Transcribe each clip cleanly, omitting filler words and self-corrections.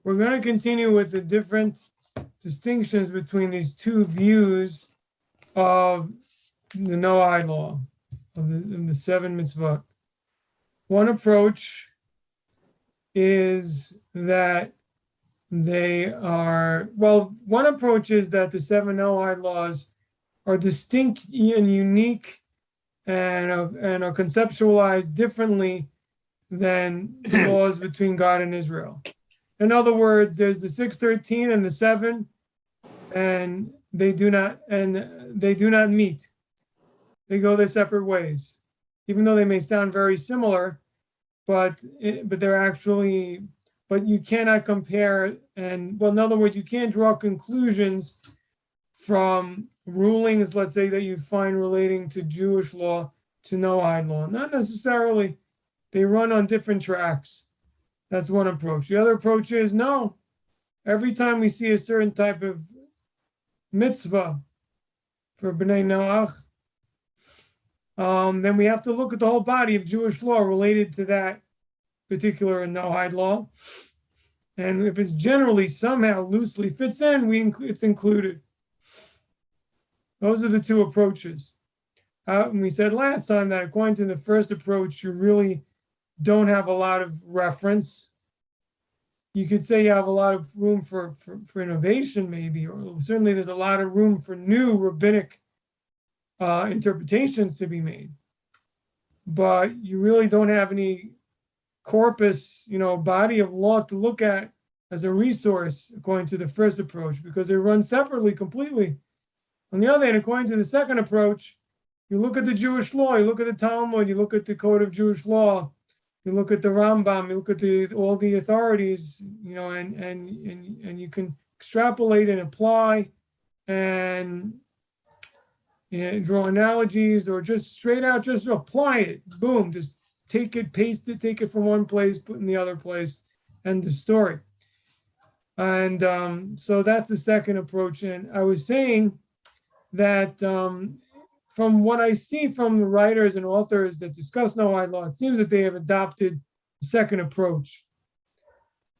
We're going to continue with the different distinctions between these two views of the Noahide law, of the seven mitzvot. One approach is that one approach is that the seven Noahide laws are distinct and unique and are conceptualized differently than the laws between God and Israel. In other words, there's the 613 and the 7, and they do not meet. They go their separate ways, even though they may sound very similar, but you cannot compare. And in other words, you can't draw conclusions from rulings, let's say, that you find relating to Jewish law to Noahide law. Not necessarily. They run on different tracks. That's one approach. The other approach is no. Every time we see a certain type of mitzvah for B'nai Noach, then we have to look at the whole body of Jewish law related to that particular Noahide law. And if it's generally somehow loosely fits in, it's included. Those are the two approaches. And we said last time that according to the first approach, you really don't have a lot of reference. You could say you have a lot of room for innovation, maybe, or certainly there's a lot of room for new rabbinic interpretations to be made. But you really don't have any corpus, body of law to look at as a resource according to the first approach, because they run separately completely. On the other hand, according to the second approach, you look at the Jewish law, you look at the Talmud, you look at the Code of Jewish Law, you look at the Rambam, you look at all the authorities, and you can extrapolate and apply and draw analogies, or just straight out just apply it. Boom, just take it, paste it, take it from one place, put it in the other place, end of story. And so that's the second approach. And I was saying that from what I see from the writers and authors that discuss Noahide law, it seems that they have adopted the second approach,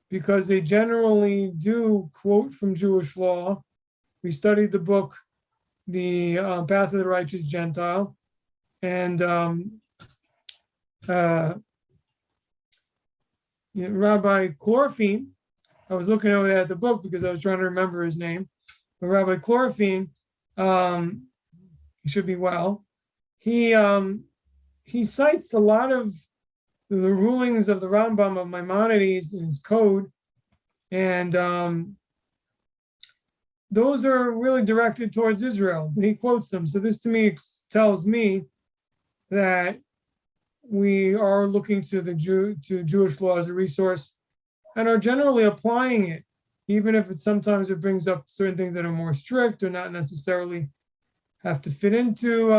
because they generally do quote from Jewish law. We studied the book, The Path of the Righteous Gentile, and Rabbi Chlorphine, I was looking over at the book because I was trying to remember his name, but Rabbi Chlorphine, he should be well. He cites a lot of the rulings of the Rambam of Maimonides in his code, and those are really directed towards Israel. He quotes them. So this to me tells me that we are looking to Jewish law as a resource and are generally applying it, even if sometimes it brings up certain things that are more strict or not necessarily have to fit into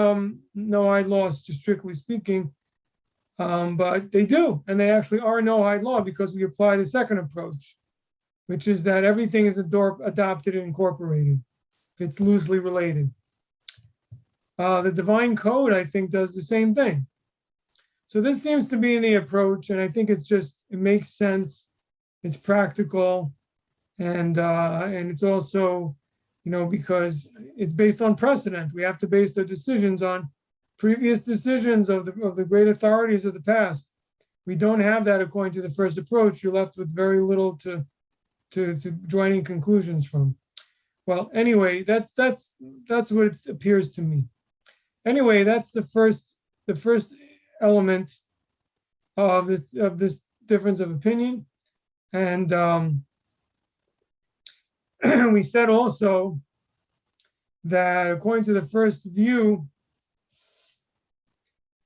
Noahide laws, just strictly speaking. But they do, and they actually are Noahide law because we apply the second approach, which is that everything is adopted and incorporated if it's loosely related. The Divine Code, I think, does the same thing. So this seems to be the approach, and I think it makes sense. It's practical, and it's also, because it's based on precedent. We have to base our decisions on previous decisions of the great authorities of the past. We don't have that according to the first approach. You're left with very little to draw any conclusions from. Well, anyway, that's what it appears to me. Anyway, that's the first element of this difference of opinion. And we said also that according to the first view,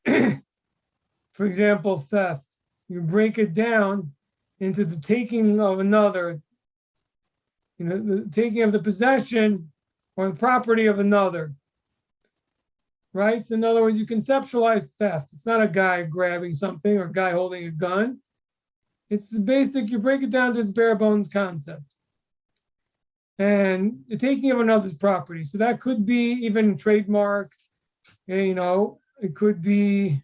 for example, theft, you break it down into the taking of another, the taking of the possession or the property of another, right? So in other words, you conceptualize theft. It's not a guy grabbing something or a guy holding a gun. It's the basic, you break it down to this bare bones concept. And the taking of another's property. So that could be even trademark, it could be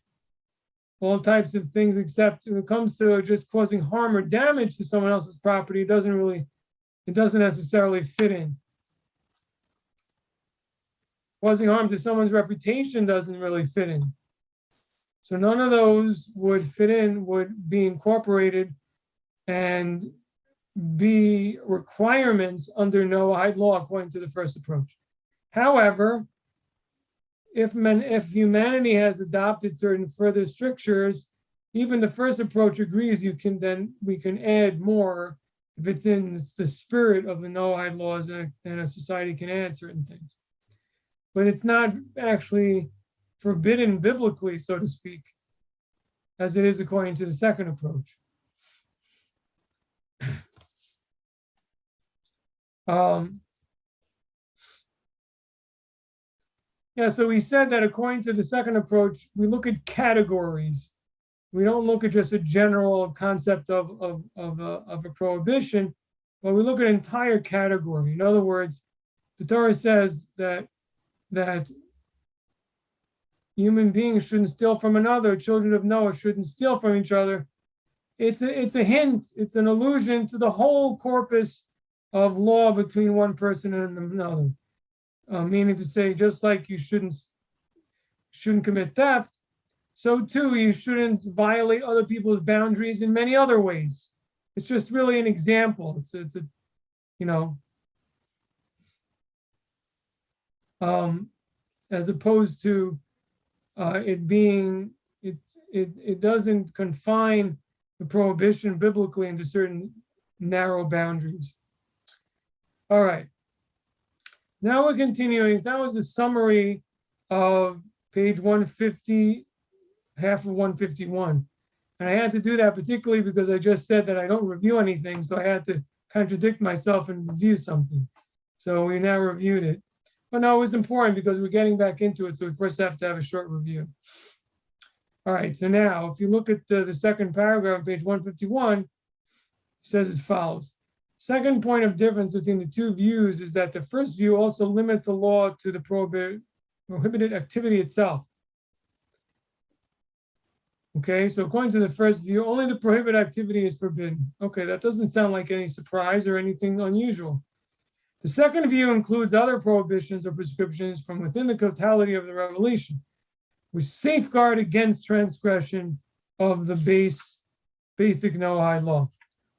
all types of things, except when it comes to just causing harm or damage to someone else's property, it doesn't necessarily fit in. Causing harm to someone's reputation doesn't really fit in. So none of those would fit in, would be incorporated and be requirements under Noahide law according to the first approach. However, if humanity has adopted certain further strictures, even the first approach agrees we can add more if it's in the spirit of the Noahide laws, then a society can add certain things. But it's not actually forbidden biblically, so to speak, as it is according to the second approach. Yeah, so we said that according to the second approach, we look at categories. We don't look at just a general concept of a prohibition, but we look at an entire category. In other words, the Torah says that human beings shouldn't steal from another, children of Noah shouldn't steal from each other. It's a hint, it's an allusion to the whole corpus of law between one person and another. Meaning to say, just like you shouldn't commit theft, so too you shouldn't violate other people's boundaries in many other ways. It's just really an example. It's a as opposed to it doesn't confine the prohibition biblically into certain narrow boundaries. All right. Now we're continuing. That was a summary of page 150, half of 151. And I had to do that particularly because I just said that I don't review anything, so I had to contradict myself and review something. So we now reviewed it. But no, it was important because we're getting back into it, so we first have to have a short review. All right, so now if you look at the second paragraph on page 151, it says as follows. Second point of difference between the two views is that the first view also limits the law to the prohibited activity itself. Okay, so according to the first view, only the prohibited activity is forbidden. Okay, that doesn't sound like any surprise or anything unusual. The second view includes other prohibitions or prescriptions from within the totality of the revelation, which safeguard against transgression of the basic Noahide law.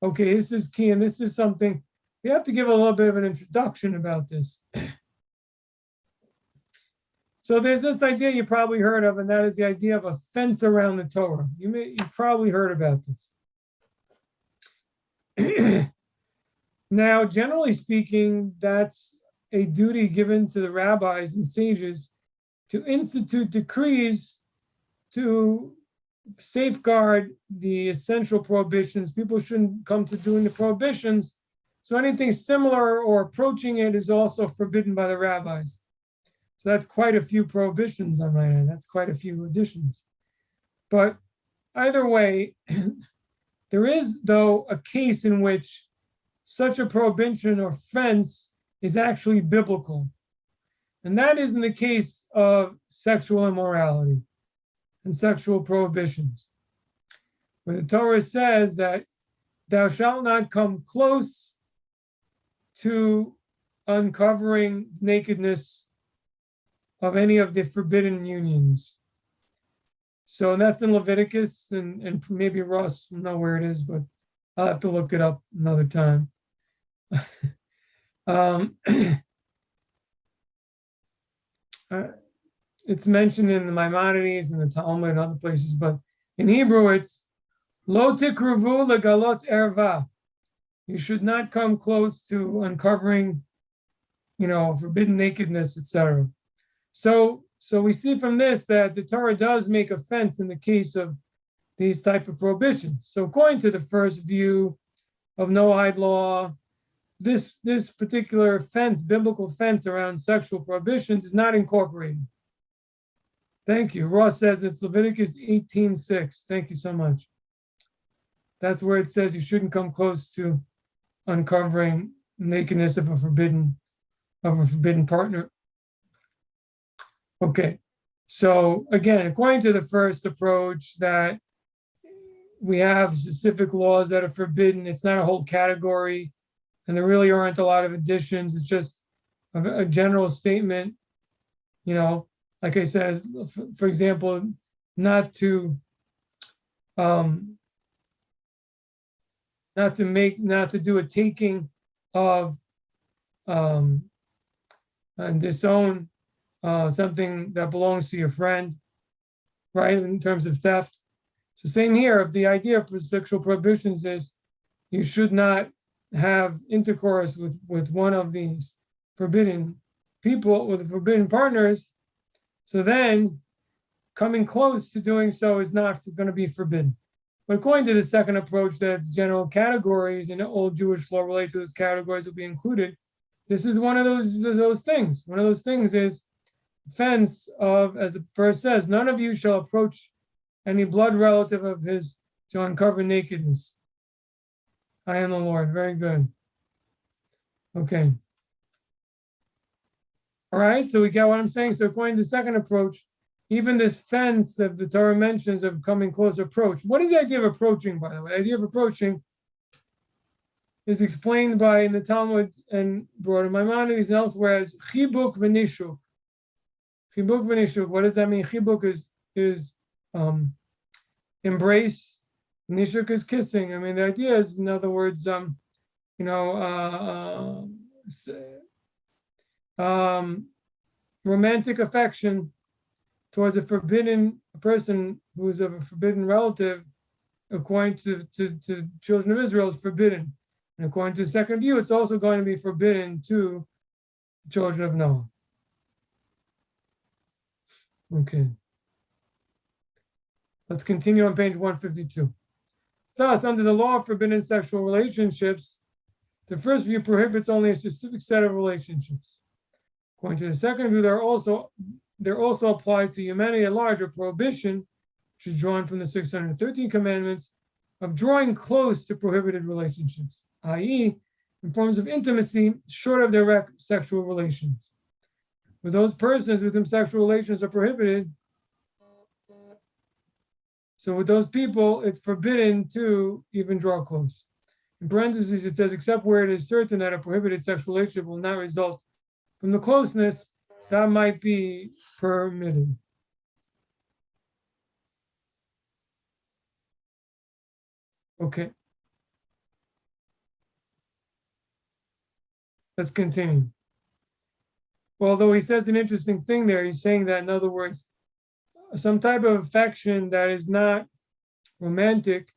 Okay, this is key, and this is something we have to give a little bit of an introduction about this. So there's this idea you probably heard of, and that is the idea of a fence around the Torah. You probably heard about this. Now, generally speaking, that's a duty given to the rabbis and sages to institute decrees to safeguard the essential prohibitions. People shouldn't come to doing the prohibitions. So anything similar or approaching it is also forbidden by the rabbis. So that's quite a few prohibitions on my end. That's quite a few additions. But either way, there is, though, a case in which such a prohibition or fence is actually biblical. And that is in the case of sexual immorality and sexual prohibitions, where the Torah says that thou shalt not come close to uncovering nakedness of any of the forbidden unions. So that's in Leviticus, and maybe Ross will know where it is, but I'll have to look it up another time. It's mentioned in the Maimonides and the Talmud and other places, but in Hebrew it's lo tikruvu legalot erva. You should not come close to uncovering, forbidden nakedness, etc. So we see from this that the Torah does make a fence in the case of these type of prohibitions. So according to the first view of Noahide law, this particular fence, biblical fence around sexual prohibitions, is not incorporated. Thank you. Ross says it's Leviticus 18:6. Thank you so much. That's where it says you shouldn't come close to uncovering nakedness of a forbidden partner. Okay. So again, according to the first approach, that we have specific laws that are forbidden, it's not a whole category, and there really aren't a lot of additions. It's just a general statement, like I said, for example, not to do a taking of and disown something that belongs to your friend, right? In terms of theft. So same here, if the idea of sexual prohibitions is you should not have intercourse with one of these forbidden people, with forbidden partners, so then coming close to doing so is not going to be forbidden. But according to the second approach, that it's general categories and old Jewish law related to those categories will be included. This is one of those things. One of those things is offense of, as the verse says, none of you shall approach any blood relative of his to uncover nakedness. I am the Lord. Very good. Okay. All right, so we got what I'm saying. So according to the second approach, even this fence that the Torah mentions of coming close approach. What is the idea of approaching, by the way? The idea of approaching is explained by in the Talmud and brought in Maimonides and elsewhere as chibuk v'nishuk. Chibuk v'nishuk. What does that mean? Chibuk is embrace. Nishuk is kissing. I mean, the idea is, in other words, romantic affection towards a forbidden person who is of a forbidden relative, according to children of Israel, is forbidden. And according to the second view, it's also going to be forbidden to children of Noah. Okay. Let's continue on page 152. Thus, under the law of forbidden sexual relationships, the first view prohibits only a specific set of relationships. According to the second view, there also applies to humanity at large a prohibition, which is drawn from the 613 commandments, of drawing close to prohibited relationships, i.e., in forms of intimacy short of direct sexual relations. With those persons with whom sexual relations are prohibited, so with those people, it's forbidden to even draw close. In parentheses, it says, except where it is certain that a prohibited sexual relationship will not result from the closeness, that might be permitted. Okay. Let's continue. Well, although he says an interesting thing there, he's saying that, in other words, some type of affection that is not romantic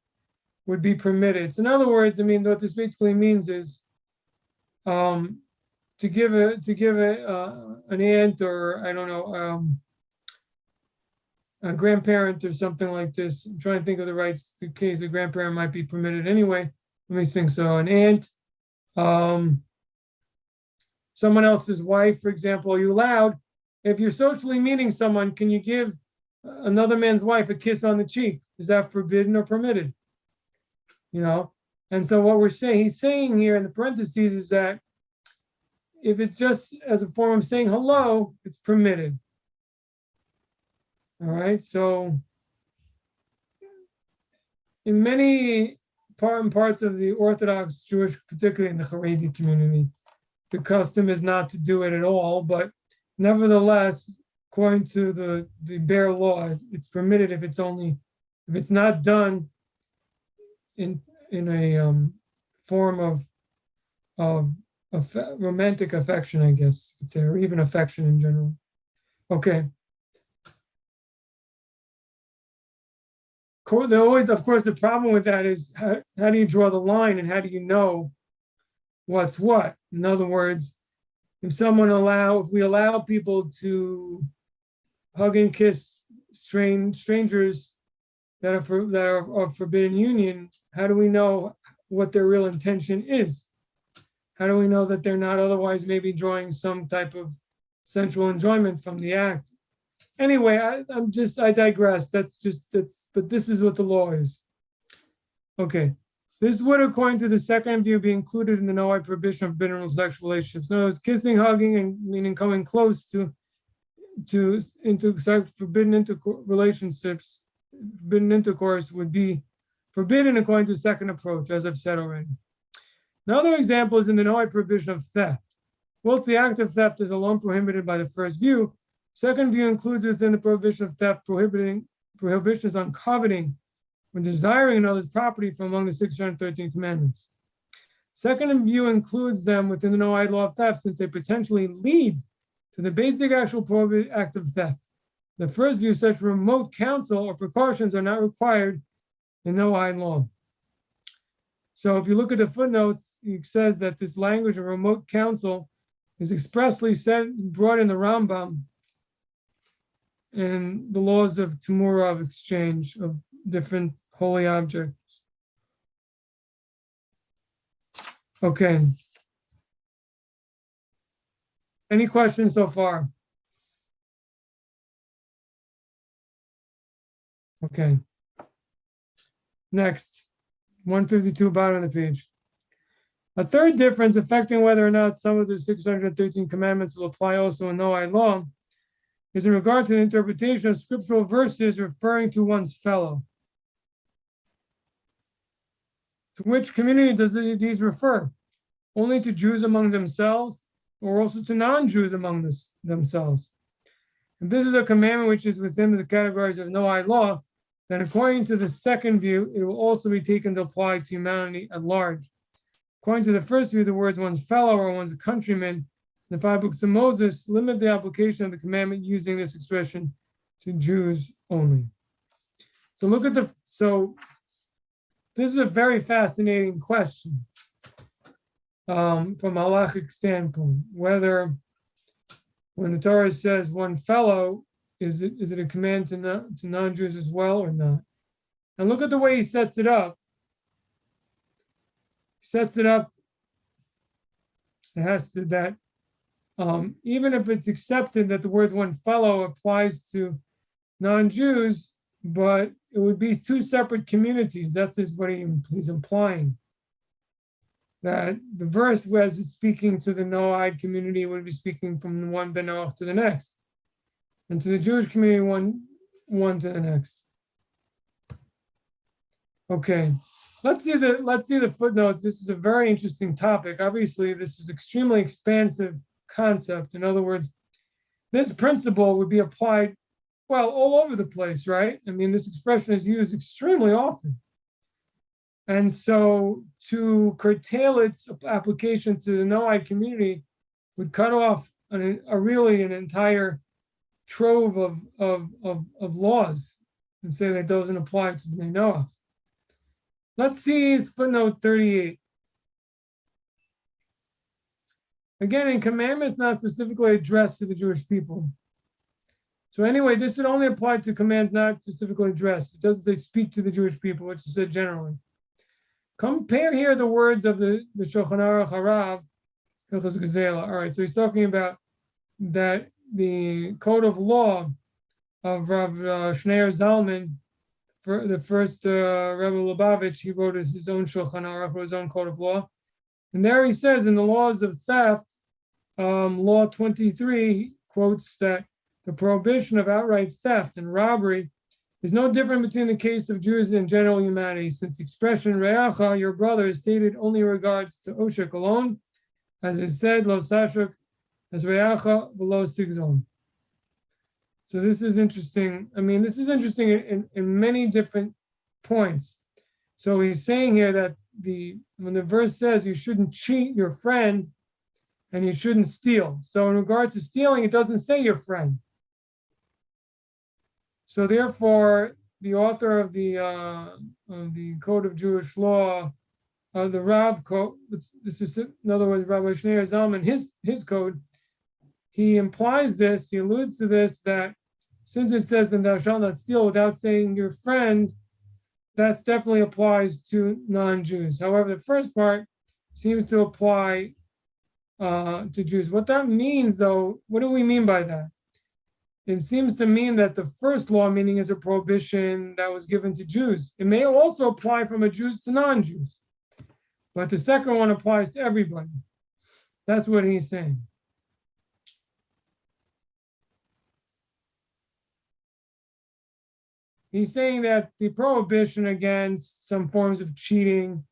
would be permitted. So in other words, I mean, what this basically means is to give an aunt, or I don't know, a grandparent or something like this. I'm trying to think of the right case. A grandparent might be permitted anyway. Let me think. So an aunt, someone else's wife, for example, are you allowed, if you're socially meeting someone, can you give another man's wife a kiss on the cheek? Is that forbidden or permitted? And so what he's saying here in the parentheses is that if it's just as a form of saying hello, it's permitted. All right, so in many parts of the Orthodox Jewish, particularly in the Haredi community, the custom is not to do it at all, but nevertheless, according to the bare law, it's permitted if it's not done in a form of romantic affection, I guess, or even affection in general. Okay. Always, of course, the problem with that is how do you draw the line, and how do you know what's what? In other words, if we allow people to hug and kiss strangers that are of forbidden union, how do we know what their real intention is? How do we know that they're not otherwise maybe drawing some type of sensual enjoyment from the act? Anyway, I digress. But this is what the law is. Okay. This would, according to the second view, be included in the Noahide prohibition of forbidden sexual relationships. So it's kissing, hugging, and meaning coming close to into start forbidden relationships, forbidden intercourse would be forbidden according to the second approach, as I've said already. Another example is in the Noahide prohibition of theft. Whilst the act of theft is alone prohibited by the first view, second view includes within the prohibition of theft prohibitions on coveting when desiring another's property from among the 613 commandments. Second view includes them within the Noahide law of theft since they potentially lead to the basic actual prohibited act of theft. The first view, such remote counsel or precautions are not required in Noahide law. So if you look at the footnotes, it says that this language of remote counsel is expressly brought in the Rambam and the laws of Tumura, of exchange of different holy objects. Okay. Any questions so far? Okay. Next, 152, bottom of the page. A third difference affecting whether or not some of the 613 commandments will apply also in Noahide law is in regard to the interpretation of scriptural verses referring to one's fellow. To which community does these refer? Only to Jews among themselves, or also to non-Jews among themselves? If this is a commandment which is within the categories of Noahide law, then according to the second view, it will also be taken to apply to humanity at large. According to the first view, the words one's fellow or one's countryman, the 5 books of Moses limit the application of the commandment using this expression to Jews only. So look at this is a very fascinating question from a halachic standpoint, whether when the Torah says one fellow, is it a command to non-Jews as well or not? And look at the way he sets it up. It has to that even if it's accepted that the words one fellow applies to non-Jews, but it would be 2 separate communities. That's what he's implying. That the verse, as it's speaking to the Noahide community, would be speaking from one Ben Noach to the next, and to the Jewish community, one to the next. Okay, let's see the footnotes. This is a very interesting topic. Obviously, this is extremely expansive concept. In other words, this principle would be applied, well, all over the place, right? I mean, this expression is used extremely often. And so to curtail its application to the Noahide community would cut off really an entire trove of laws and say that doesn't apply to the Noah. Let's see footnote 38. Again, in commandments not specifically addressed to the Jewish people. So anyway, this would only apply to commands not specifically addressed. It doesn't say speak to the Jewish people, which is said generally. Compare here the words of the Shulchan Aruch Harav, Hilchos Gezela. All right, so he's talking about that the code of law of Rav Shneir Zalman, for the first Rebbe Lubavitch, he wrote his own Shulchan Aruch, his own code of law. And there he says in the laws of theft, law 23, he quotes that the prohibition of outright theft and robbery is no different between the case of Jews and general humanity, since the expression Re'acha, your brother, is stated only in regards to Oshek alone, as it said, Lo Sashuk, as Re'acha, below Sigzon. So this is interesting. I mean, this is interesting in many different points. So he's saying here that when the verse says you shouldn't cheat your friend and you shouldn't steal. So in regards to stealing, it doesn't say your friend. So therefore, the author of the Code of Jewish Law, the Rav Code, this is in other words, Rabbi Shneir Zalman, his code, he implies this, he alludes to this, that since it says that thou shalt not steal without saying your friend, that definitely applies to non-Jews. However, the first part seems to apply to Jews. What that means, though, what do we mean by that? It seems to mean that the first law meaning is a prohibition that was given to Jews. It may also apply from a Jews to non-Jews, but the second one applies to everybody. That's what he's saying. He's saying that the prohibition against some forms of cheating,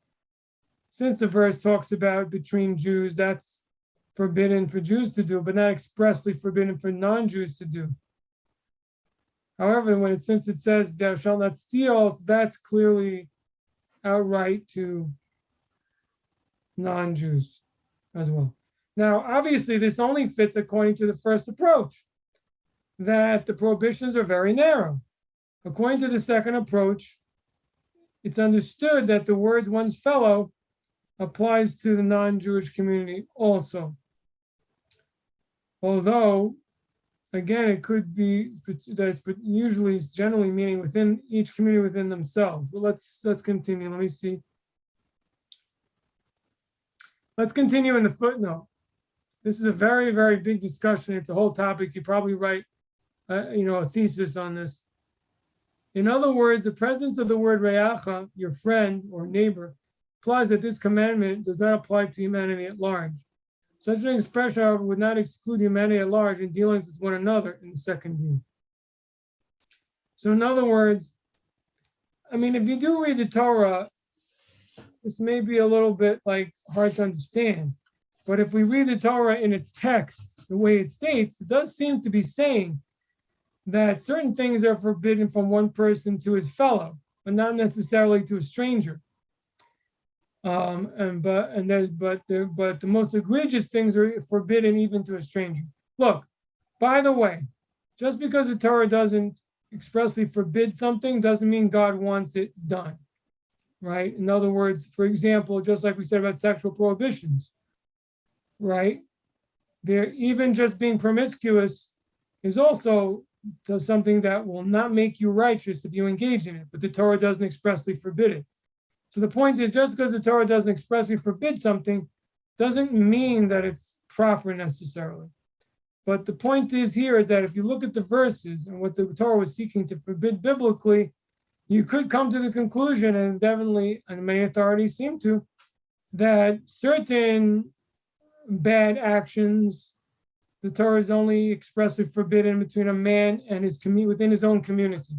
since the verse talks about between Jews, that's forbidden for Jews to do, but not expressly forbidden for non-Jews to do. However, since it says thou shalt not steal, that's clearly outright to non-Jews as well. Now, obviously, this only fits according to the first approach, that the prohibitions are very narrow. According to the second approach, it's understood that the words one's fellow applies to the non-Jewish community also. Although, again, it could be that usually it's generally meaning within each community within themselves. But let's continue. Let me see. Let's continue in the footnote. This is a very, very big discussion. It's a whole topic. You probably write, a thesis on this. In other words, the presence of the word re'acha, your friend or neighbor, implies that this commandment does not apply to humanity at large. Such an expression, however, would not exclude humanity at large in dealings with one another in the second view. So in other words, if you do read the Torah, this may be a little bit hard to understand. But if we read the Torah in its text, the way it states, it does seem to be saying that certain things are forbidden from one person to his fellow, but not necessarily to a stranger. But the most egregious things are forbidden even to a stranger. Look, by the way, just because the Torah doesn't expressly forbid something doesn't mean God wants it done, right? In other words, for example, just like we said about sexual prohibitions, right? They're even just being promiscuous is also something that will not make you righteous if you engage in it, but the Torah doesn't expressly forbid it. So the point is, just because the Torah doesn't expressly forbid something, doesn't mean that it's proper necessarily. But the point is here is that if you look at the verses and what the Torah was seeking to forbid biblically, you could come to the conclusion, and definitely, and many authorities seem to, that certain bad actions, the Torah is only expressly forbidden between a man and his within his own community.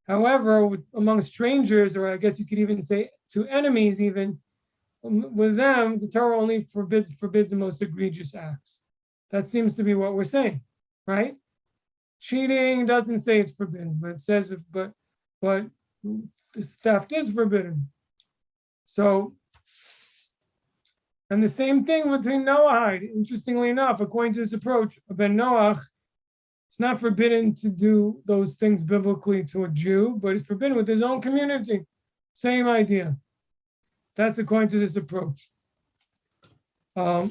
However, among strangers, or I guess you could even say to enemies, even with them, the Torah only forbids the most egregious acts. That seems to be what we're saying, right? Cheating doesn't say it's forbidden, but it says but theft is forbidden. So, and the same thing between Noahide. Interestingly enough, according to this approach, Ben Noach, it's not forbidden to do those things biblically to a Jew, but it's forbidden with his own community. Same idea. That's according to this approach. How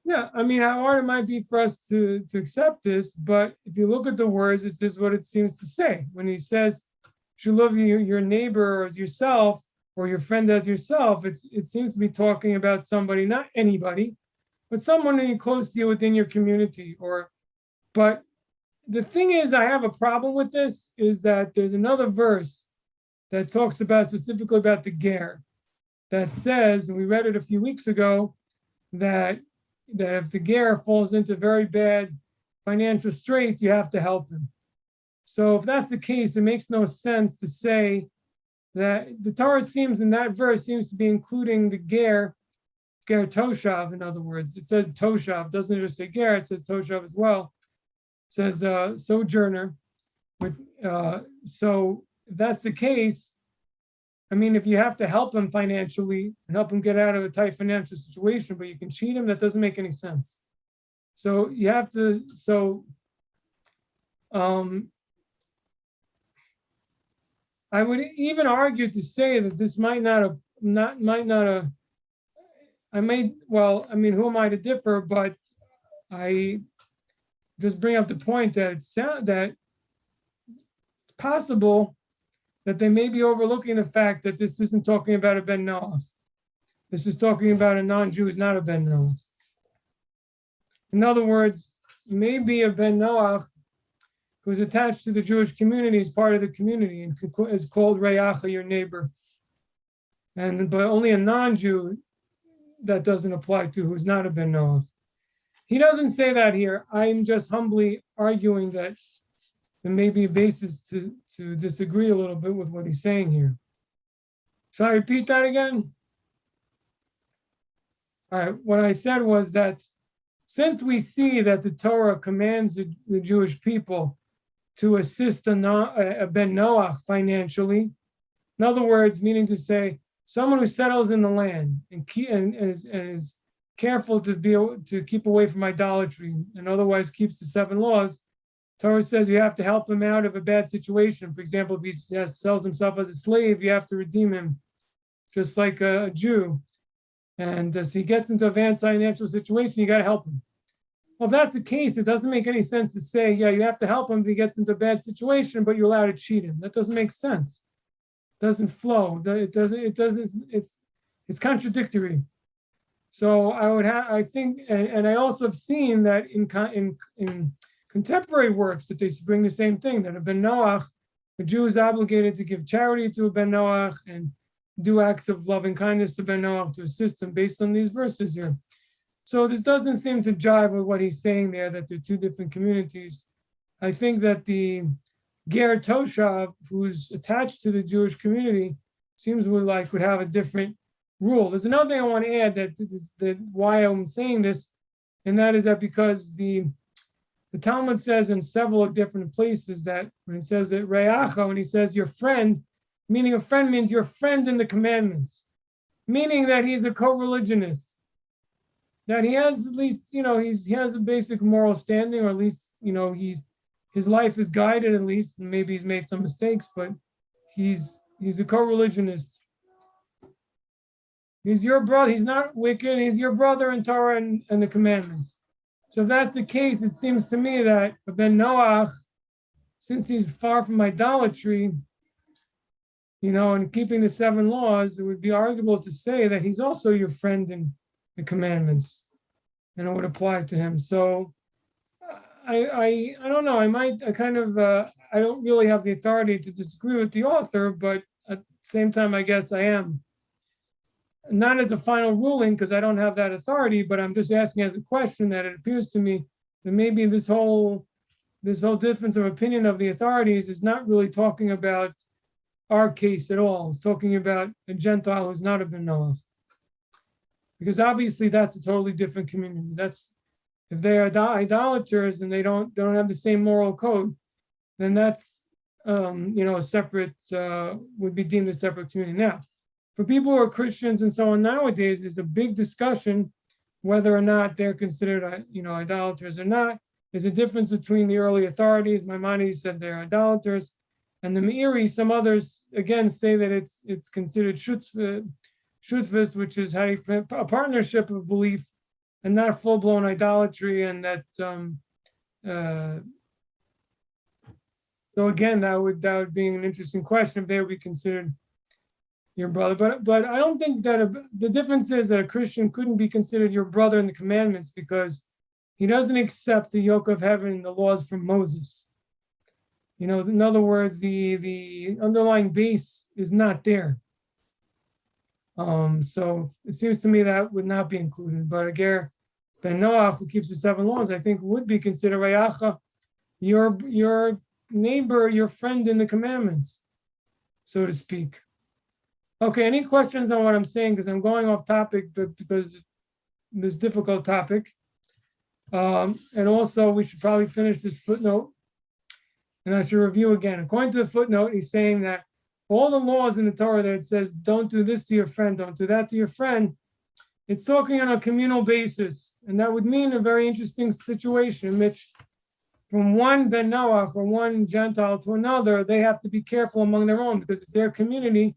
hard it might be for us to accept this, but if you look at the words, this is what it seems to say. When he says, you love your neighbor as yourself, or your friend as yourself, it seems to be talking about somebody, not anybody, but someone close to you within your community. But the thing is, I have a problem with this, is that there's another verse that talks about specifically about the ger, that says, and we read it a few weeks ago, that if the ger falls into very bad financial straits, you have to help him. So if that's the case, it makes no sense to say that the Torah seems in that verse seems to be including the ger toshav. In other words, it says toshav, doesn't just say ger, it says toshav as well. It says sojourner. So if that's the case, if you have to help him financially and help him get out of a tight financial situation, but you can cheat him, that doesn't make any sense. So you have to, I would even argue to say that this who am I to differ, but I just bring up the point that that it's possible that they may be overlooking the fact that this isn't talking about a Ben Noach. This is talking about a non-Jew who's not a Ben Noach. In other words, maybe a Ben Noach who's attached to the Jewish community is part of the community and is called Re'acha, your neighbor. But only a non-Jew that doesn't apply to, who's not a Ben Noach. He doesn't say that here. I'm just humbly arguing that there may be a basis to disagree a little bit with what he's saying here. Shall I repeat that again? All right, what I said was that since we see that the Torah commands the Jewish people to assist a ben Noach financially, in other words, meaning to say someone who settles in the land and is careful to be able to keep away from idolatry and otherwise keeps the 7 laws, Torah says you have to help him out of a bad situation. For example, if he sells himself as a slave, you have to redeem him, just like a Jew. And so he gets into a bad financial situation, you got to help him. Well, if that's the case, it doesn't make any sense to say, yeah, you have to help him if he gets into a bad situation, but you're allowed to cheat him. That doesn't make sense. It doesn't flow. It's contradictory. So I think, and I also have seen that in contemporary works that they bring the same thing, that a ben Noach, the Jew is obligated to give charity to a ben Noach and do acts of loving kindness to ben Noach to assist him based on these verses here. So this doesn't seem to jive with what he's saying there, that they're 2 different communities. I think that the Ger Toshav, who's attached to the Jewish community, seems would have a different rule. There's another thing I want to add that why I'm saying this, and that is that because the Talmud says in several different places that when it says that Re'acha, when he says your friend, meaning a friend means your friend in the commandments, meaning that he's a co-religionist, that he has at least, he has a basic moral standing, or at least, his life is guided at least, and maybe he's made some mistakes, but he's a co-religionist. He's your brother, he's not wicked, he's your brother in Torah and the commandments. So if that's the case, it seems to me that ben Noach, since he's far from idolatry, and keeping the 7 laws, it would be arguable to say that he's also your friend in the commandments, and it would apply to him. So I don't know, I don't really have the authority to disagree with the author, but at the same time, I guess I am. Not as a final ruling, because I don't have that authority, but I'm just asking as a question that it appears to me that maybe this whole difference of opinion of the authorities is not really talking about our case at all. It's talking about a Gentile who's not a ben Noach. Because obviously that's a totally different community. That's, if they are idolaters and they don't have the same moral code, then that's a separate, would be deemed a separate community. Now, for people who are Christians and so on nowadays, there's a big discussion whether or not they're considered, idolaters or not. There's a difference between the early authorities. Maimonides said they're idolaters, and the Meiri, some others again say that it's considered shutfus, which is a partnership of belief and not full-blown idolatry, and that so again that would be an interesting question if they would be considered your brother. But I don't think that the difference is that a Christian couldn't be considered your brother in the commandments because he doesn't accept the yoke of heaven, the laws from Moses. In other words, the underlying base is not there. So it seems to me that would not be included. But again, ben Noach, who keeps the 7 laws, I think would be considered Re'acha, your neighbor, your friend in the commandments, so to speak. Okay, any questions on what I'm saying? Because I'm going off topic, but because this difficult topic. And also, we should probably finish this footnote, and I should review again. According to the footnote, he's saying that all the laws in the Torah that it says, don't do this to your friend, don't do that to your friend, it's talking on a communal basis. And that would mean a very interesting situation in which from one ben Noach or one Gentile to another, they have to be careful among their own because it's their community.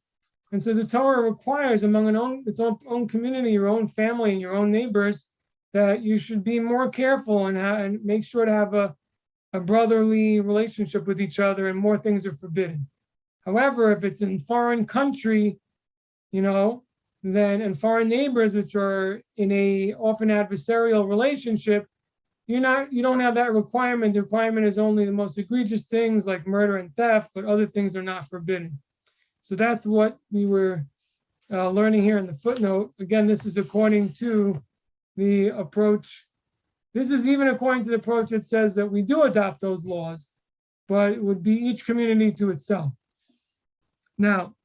And so the Torah requires among its own community, your own family and your own neighbors, that you should be more careful and make sure to have a brotherly relationship with each other, and more things are forbidden. However, if it's in foreign country, then and foreign neighbors, which are in a often adversarial relationship, you don't have that requirement. The requirement is only the most egregious things like murder and theft, but other things are not forbidden. So that's what we were learning here in the footnote. Again, this is according to the approach This is even according to the approach that says that we do adopt those laws, but it would be each community to itself. Now,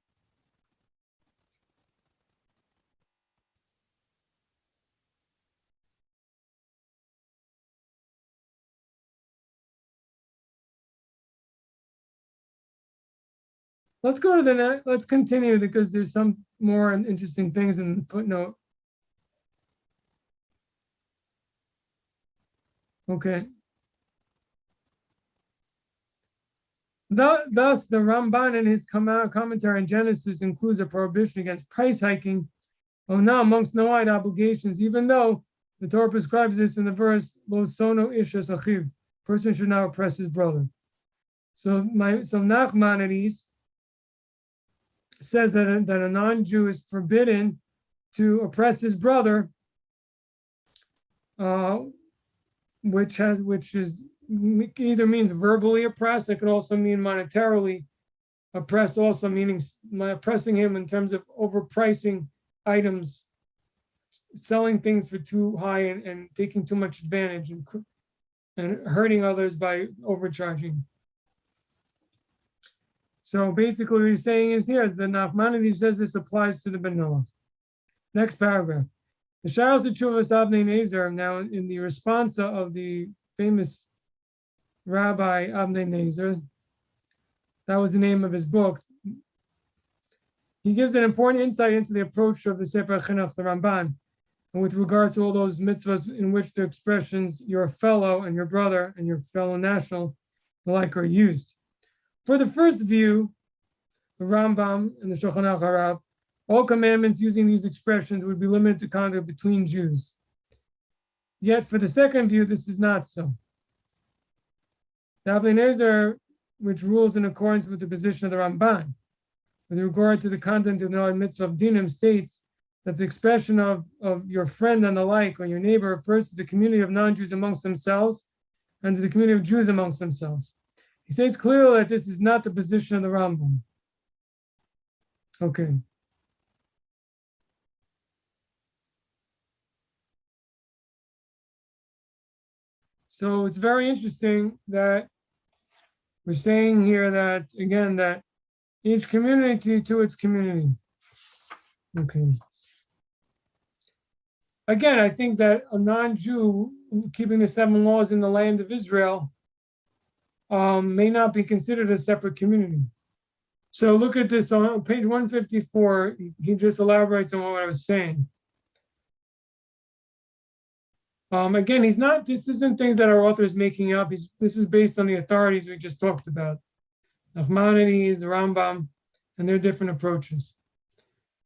let's go to the next, let's continue because there's some more interesting things in the footnote. Okay. Thus, the Ramban in his commentary on Genesis includes a prohibition against price hiking now amongst Noahide obligations, even though the Torah prescribes this in the verse, Lo sono ish es achiv, person should not oppress his brother. So Nachmanides says that a non-Jew is forbidden to oppress his brother, which is either means verbally oppressed. It could also mean monetarily oppressed, also meaning oppressing him in terms of overpricing items, selling things for too high and taking too much advantage and hurting others by overcharging. So basically what he's saying is here is the Nachmanides says this applies to the Ben Noach. Next paragraph. The Sharos Teshuvos Avnei Nezer, now in the response of the famous Rabbi Avnei Nezer, that was the name of his book. He gives an important insight into the approach of the Sefer Chinuch, the Ramban, and with regards to all those mitzvahs in which the expressions your fellow and your brother and your fellow national alike are used. For the first view, the Rambam and the Shulchan Aruch, all commandments using these expressions would be limited to conduct between Jews. Yet for the second view, this is not so. The Avnei Nezer, which rules in accordance with the position of the Ramban, with regard to the content of the Noahide mitzvah of dinim, states that the expression of your friend and the like, or your neighbor, refers to the community of non-Jews amongst themselves and to the community of Jews amongst themselves. He states clearly that this is not the position of the Rambam. Okay. So it's very interesting that we're saying here that, again, that each community to its community. Okay. Again, I think that a non-Jew keeping the 7 laws in the land of Israel may not be considered a separate community. So look at this on page 154. He just elaborates on what I was saying. Again, this isn't things that our author is making up. This is based on the authorities we just talked about. Nachmanides, the Rambam, and their different approaches.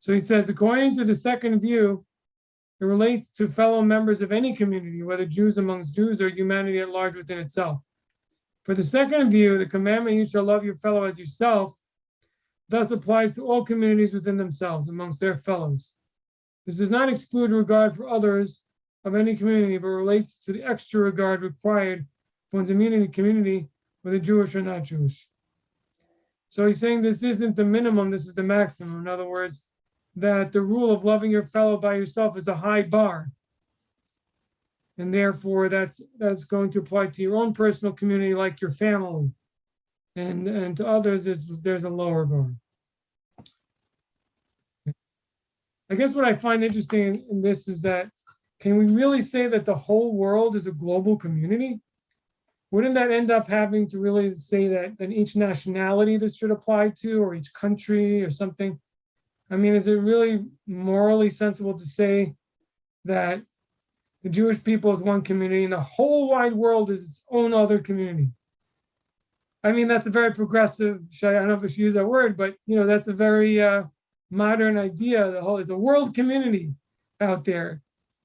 So he says, according to the second view, it relates to fellow members of any community, whether Jews amongst Jews or humanity at large within itself. For the second view, the commandment, you shall love your fellow as yourself, thus applies to all communities within themselves, amongst their fellows. This does not exclude regard for others of any community, but relates to the extra regard required for one's immediate community, whether Jewish or not Jewish. So he's saying this isn't the minimum, this is the maximum. In other words, that the rule of loving your fellow by yourself is a high bar. And therefore, that's going to apply to your own personal community, like your family. And to others, there's a lower bar. I guess what I find interesting in this is that, can we really say that the whole world is a global community? Wouldn't that end up having to really say that each nationality this should apply to, or each country or something? I mean, is it really morally sensible to say that the Jewish people is one community and the whole wide world is its own other community? I mean, that's a very progressive, I don't know if I should use that word, but that's a very modern idea. There's a world community out there.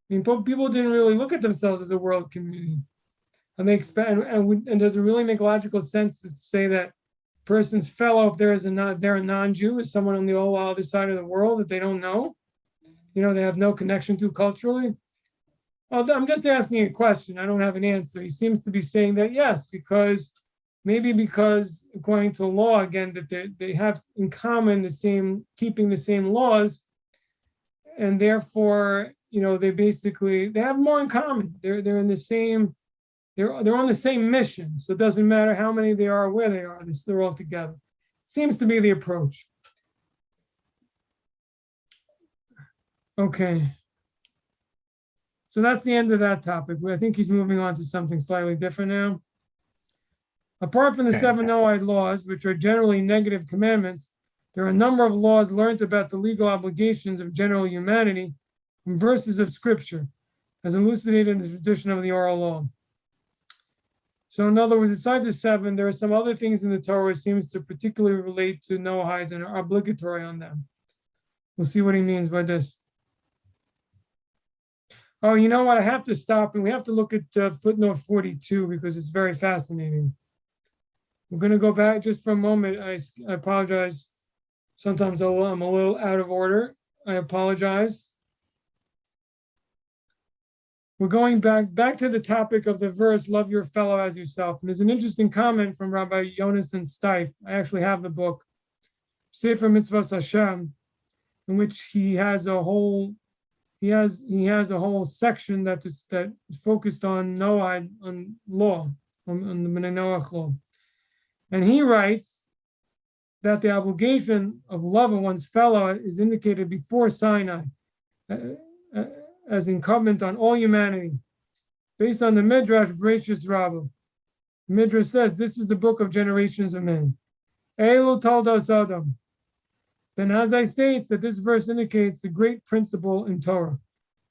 I mean, people didn't really look at themselves as a world community. And they expand, and does it really make logical sense to say that person's fellow, if they're a non-Jew, is someone on the whole other side of the world that they don't know? They have no connection to culturally? Well, I'm just asking a question. I don't have an answer. He seems to be saying that yes, because according to law, again, that they have in common keeping the same laws, and therefore, they have more in common. They're in the same, they're on the same mission. So it doesn't matter how many they are, or where they are, they're all together. Seems to be the approach. Okay. So that's the end of that topic. I think he's moving on to something slightly different now. Apart from the 7 Noahide laws, which are generally negative commandments, there are a number of laws learned about the legal obligations of general humanity from verses of scripture, as elucidated in the tradition of the oral law. So in other words, besides the 7, there are some other things in the Torah which seems to particularly relate to Noahides and are obligatory on them. We'll see what he means by this. Oh, you know what? I have to stop and we have to look at footnote 42 because it's very fascinating. We're going to go back just for a moment. I apologize. Sometimes I'm a little out of order. I apologize. We're going back to the topic of the verse, love your fellow as yourself. And there's an interesting comment from Rabbi Yonason Steif. I actually have the book, Sefer Mitzvot Hashem, in which he has a whole section that is focused on Noahide, on law, on the Bnei Noach law. And he writes that the obligation of love of one's fellow is indicated before Sinai as incumbent on all humanity, based on the Midrash Bereshis Rabbah. The Midrash says, this is the book of generations of men. Elu Toldos Adam. Then as I states that this verse indicates the great principle in Torah,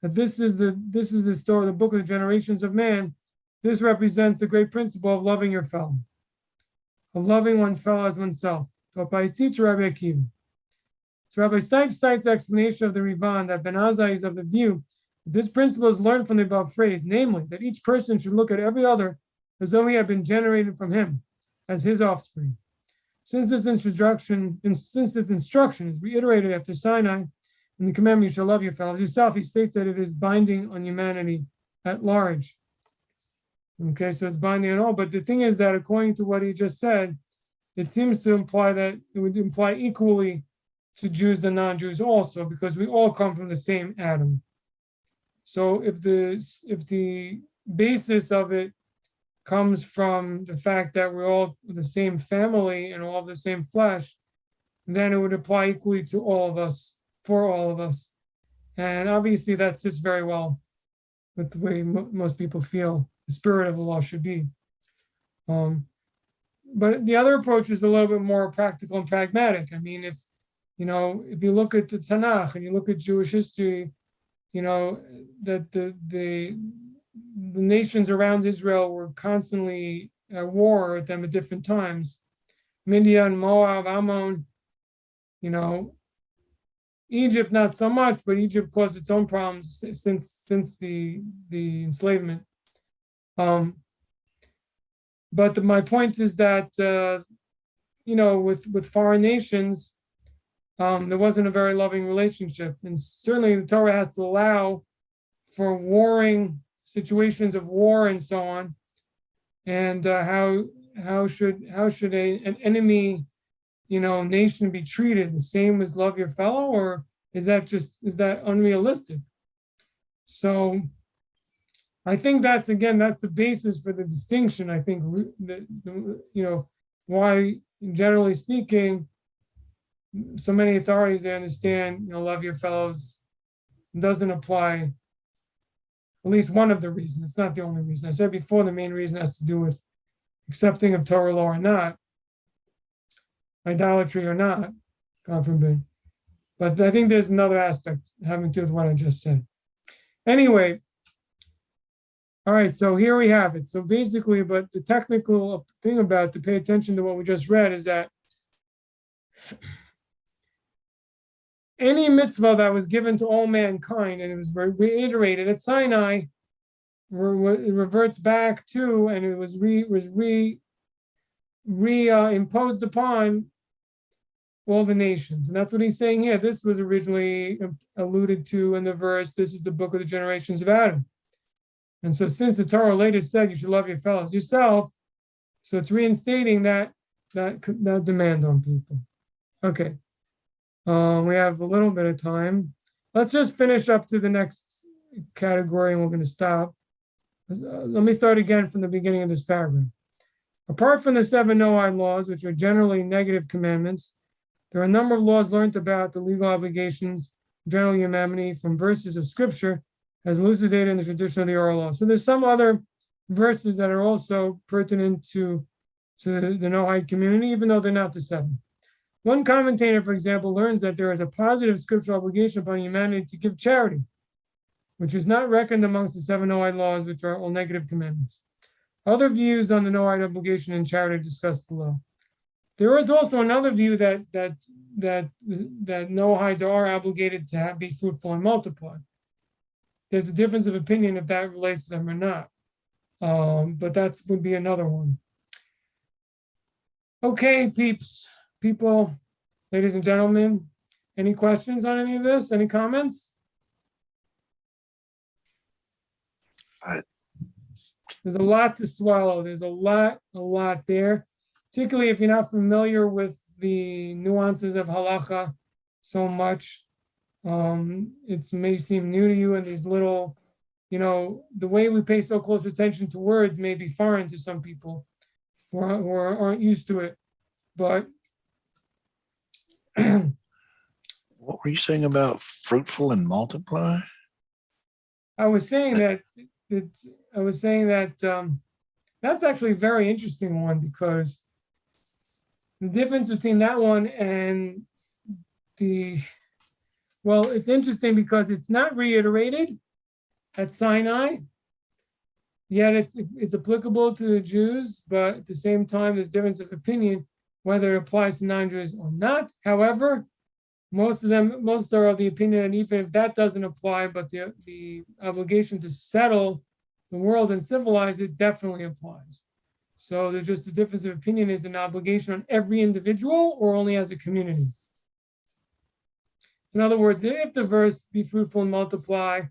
that this is the story, the book of the generations of man. This represents the great principle of loving your fellow, of loving one's fellow as oneself. So Rabbi Akiva. So Rabbi Steif cites the explanation of the Rivan that Ben Azai is of the view that this principle is learned from the above phrase, namely that each person should look at every other as though he had been generated from him, as his offspring. Since this instruction is reiterated after Sinai in the commandment, you shall love your fellow as yourself, he states that it is binding on humanity at large. Okay, so it's binding on all. But the thing is that according to what he just said, it seems to imply that it would imply equally to Jews and non-Jews also, because we all come from the same Adam. So if the basis of it comes from the fact that we're all the same family and all the same flesh, then it would apply equally to all of us, for all of us. And obviously that sits very well with the way most people feel the spirit of the law should be. But the other approach is a little bit more practical and pragmatic. I mean, if you look at the Tanakh and you look at Jewish history, that the nations around Israel were constantly at war with them at different times. Midian, Moab, Ammon, Egypt not so much, but Egypt caused its own problems since the enslavement. But my point is that with foreign nations, there wasn't a very loving relationship, and certainly the Torah has to allow for warring situations of war and so on. And how should an enemy, nation be treated? The same as love your fellow, or is that unrealistic? So I think that's the basis for the distinction. I think why, generally speaking, so many authorities, they understand, love your fellows doesn't apply. At least one of the reasons. It's not the only reason. I said before, the main reason has to do with accepting of Torah law or not, idolatry or not, God forbid. But I think there's another aspect having to do with what I just said. Anyway, all right, so here we have it. So basically, but the technical thing about to pay attention to what we just read is that any mitzvah that was given to all mankind, and it was reiterated at Sinai, it reverts back to, and it was imposed upon all the nations. And that's what he's saying here. This was originally alluded to in the verse, this is the book of the generations of Adam. And so since the Torah later said you should love your fellows yourself, so it's reinstating that demand on people. Okay. We have a little bit of time. Let's just finish up to the next category, and we're going to stop. Let me start again from the beginning of this paragraph. Apart from the 7 Noahide laws, which are generally negative commandments, there are a number of laws learned about the legal obligations of general humanity from verses of scripture as elucidated in the tradition of the oral law. So there's some other verses that are also pertinent to the Noahide community, even though they're not the 7. One commentator, for example, learns that there is a positive scriptural obligation upon humanity to give charity, which is not reckoned amongst the 7 Noahide laws, which are all negative commandments. Other views on the Noahide obligation and charity are discussed below. There is also another view that Noahides are obligated to be fruitful and multiply. There's a difference of opinion if that relates to them or not, but that would be another one. Okay, people, ladies and gentlemen, any questions on any of this? Any comments? There's a lot to swallow. There's a lot there, particularly if you're not familiar with the nuances of halacha so much. It may seem new to you, and these little, the way we pay so close attention to words may be foreign to some people who aren't used to it. But what were you saying about fruitful and multiply? I was saying that that's actually a very interesting one, because the difference between that one and it's interesting because it's not reiterated at Sinai, yet it's applicable to the Jews, but at the same time, there's difference of opinion whether it applies to non-Jews or not. However, most are of the opinion that even if that doesn't apply, but the obligation to settle the world and civilize it definitely applies. So there's just a difference of opinion. Is an obligation on every individual or only as a community? So in other words, if the verse "be fruitful and multiply"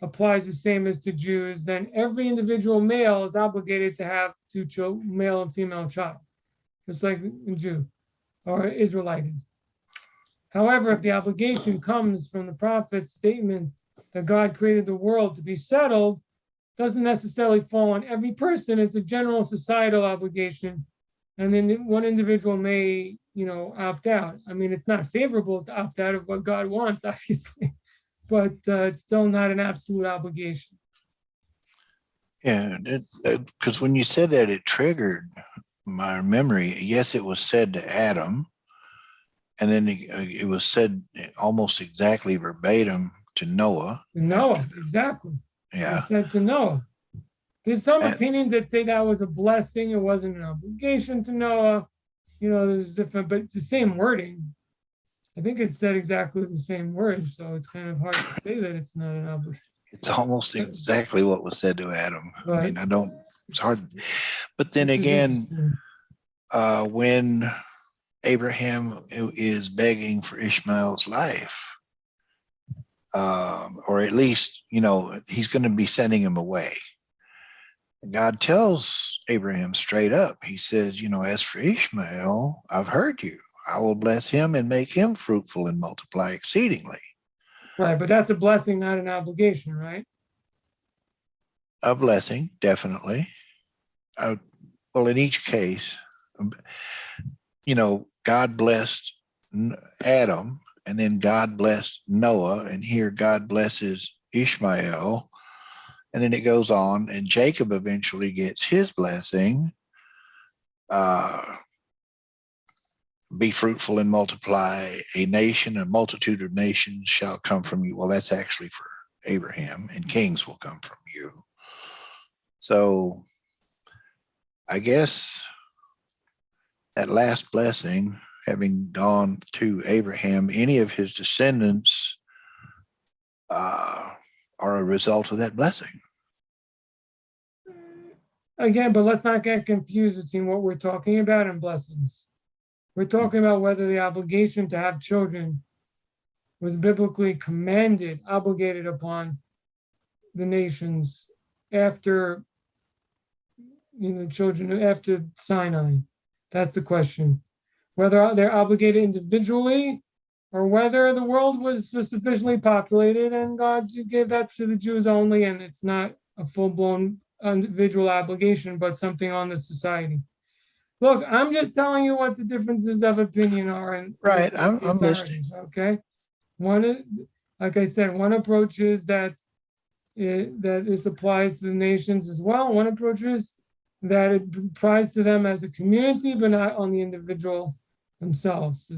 applies the same as to Jews, then every individual male is obligated to have 2 children, male and female child, just like in Jew or Israelite is. However, if the obligation comes from the prophet's statement that God created the world to be settled, doesn't necessarily fall on every person. It's a general societal obligation. And then one individual may, opt out. I mean, it's not favorable to opt out of what God wants, obviously, but it's still not an absolute obligation. Yeah, because when you said that, it triggered my memory. Yes, it was said to Adam, and then it was said almost exactly verbatim to Noah. Noah, exactly. Yeah. It said to Noah. There's some opinions that say that was a blessing. It wasn't an obligation to Noah. There's different, but it's the same wording. I think it said exactly the same words, so it's kind of hard to say that it's not an obligation. It's almost exactly what was said to Adam. Right. I mean, it's hard. But then again, when Abraham is begging for Ishmael's life, or at least, he's going to be sending him away. God tells Abraham straight up, he says, as for Ishmael, I've heard you. I will bless him and make him fruitful and multiply exceedingly. Right, but that's a blessing, not an obligation, right? A blessing, definitely. Well, in each case, God blessed Adam, and then God blessed Noah, and here God blesses Ishmael, and then it goes on, and Jacob eventually gets his blessing. Be fruitful and multiply, a nation, a multitude of nations shall come from you. Well, that's actually for Abraham, and kings will come from you. So I guess that last blessing, having gone to Abraham, any of his descendants are a result of that blessing. Again, but let's not get confused between what we're talking about and blessings. We're talking about whether the obligation to have children was biblically commanded, obligated upon the nations after, children after Sinai. That's the question. Whether they're obligated individually or whether the world was sufficiently populated and God gave that to the Jews only, and it's not a full-blown individual obligation, but something on the society. Look, I'm just telling you what the differences of opinion are, and Right, the I'm listening. authorities, okay? One is, like I said, one approach is that this applies to the nations as well. One approach is that it applies to them as a community, but not on the individual themselves.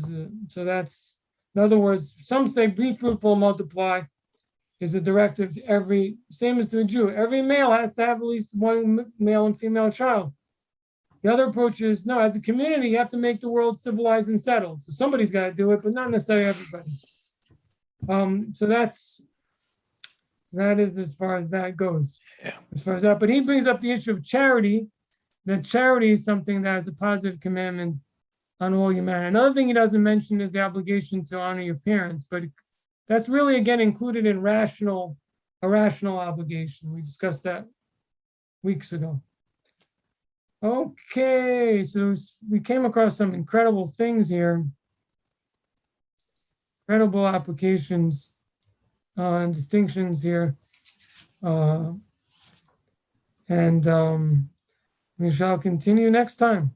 So that's, in other words, some say be fruitful, multiply is a directive to every, same as to a Jew. Every male has to have at least one male and female child. The other approach is, no, as a community, you have to make the world civilized and settled. So somebody's got to do it, but not necessarily everybody. So that is as far as that goes. Yeah. As far as that, but he brings up the issue of charity, that charity is something that is a positive commandment on all humanity. Another thing he doesn't mention is the obligation to honor your parents, but that's really, again, included in a rational obligation. We discussed that weeks ago. Okay, so we came across some incredible things here. Incredible applications and distinctions here. And we shall continue next time.